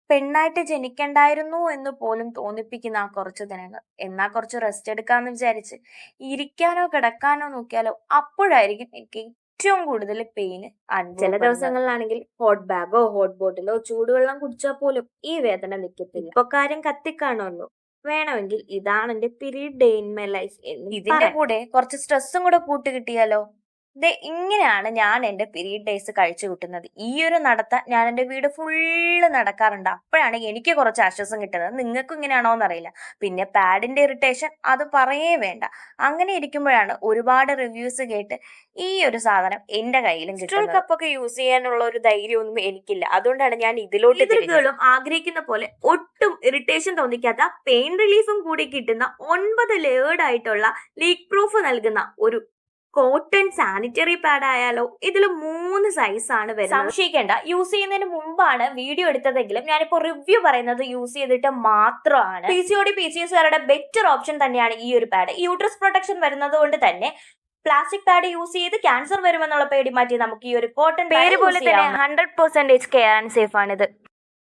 പെണ്ണായിട്ട് ജനിക്കണ്ടായിരുന്നു എന്ന് പോലും തോന്നിപ്പിക്കുന്ന ആ കുറച്ച് ദിനങ്ങൾ. എന്നാ കുറച്ച് റെസ്റ്റ് എടുക്കാന്ന് വിചാരിച്ച് ഇരിക്കാനോ കിടക്കാനോ നോക്കിയാലോ അപ്പോഴായിരിക്കും എനിക്ക് ഏറ്റവും കൂടുതൽ പെയിന് ചില അനുഭവപ്പെടുന്നത്. ദിവസങ്ങളിലാണെങ്കിൽ ഹോട്ട് ബാഗോ ഹോട്ട് ബോട്ടിലോ ചൂടുവെള്ളം കുടിച്ചാൽ പോലും ഈ വേദന നിൽക്കത്തില്ല. ഇപ്പൊ കാര്യം കത്തിക്കാണുള്ളൂ. വേണമെങ്കിൽ ഇതാണ് എന്റെ period day in my life എന്ന് ഇതിന്റെ കൂടെ കുറച്ച് സ്ട്രെസ്സും കൂടെ കൂട്ടി കിട്ടിയാലോ. ഇങ്ങനെയാണ് ഞാൻ എൻ്റെ പീരീഡ് ഡേയ്സ് കഴിച്ചു കൂട്ടുന്നത്. ഈ ഒരു നടത്തം ഞാൻ എൻ്റെ വീട് ഫുള്ള് നടക്കാറുണ്ട്. അപ്പോഴാണ് എനിക്ക് കുറച്ച് ആശ്വാസം കിട്ടുന്നത്. നിങ്ങൾക്കും ഇങ്ങനെയാണോ എന്നറിയില്ല. പിന്നെ പാഡിന്റെ ഇറിറ്റേഷൻ അത് പറയേ വേണ്ട. അങ്ങനെ ഇരിക്കുമ്പോഴാണ് ഒരുപാട് റിവ്യൂസ് കേട്ട് ഈ ഒരു സാധനം എൻ്റെ കയ്യിലും കിട്ടുന്നത്. കപ്പൊക്കെ യൂസ് ചെയ്യാനുള്ള ഒരു ധൈര്യമൊന്നും എനിക്കില്ല. അതുകൊണ്ടാണ് ഞാൻ ഇതിലോട്ട് ആഗ്രഹിക്കുന്ന പോലെ ഒട്ടും ഇറിറ്റേഷൻ തോന്നിക്കാത്ത പെയിൻ റിലീഫും കൂടി കിട്ടുന്ന 9 ലേയേർഡ് ആയിട്ടുള്ള ലീക്ക് പ്രൂഫ് നൽകുന്ന ഒരു കോട്ടൺ സാനിറ്ററി പാഡ് ആയാലോ. ഇതിൽ 3 സൈസാണ് വരുന്നത്. സംശയിക്കേണ്ട, യൂസ് ചെയ്യുന്നതിന് മുമ്പാണ് വീഡിയോ എടുത്തതെങ്കിലും ഞാനിപ്പോ റിവ്യൂ പറയുന്നത് യൂസ് ചെയ്തിട്ട് മാത്രമാണ്. PCOD PCOSകാരുടെ ബെറ്റർ ഓപ്ഷൻ തന്നെയാണ് ഈ ഒരു പാഡ്. യൂട്രസ് പ്രൊട്ടക്ഷൻ വരുന്നത് കൊണ്ട് തന്നെ പ്ലാസ്റ്റിക് പാഡ് യൂസ് ചെയ്ത് ക്യാൻസർ വരുമെന്നുള്ള പേടി മാറ്റി നമുക്ക് ഈ ഒരു കോട്ടൺ പേര് പോലെ തന്നെ 100% കെയർ ആൻഡ് സേഫ് ആണിത്.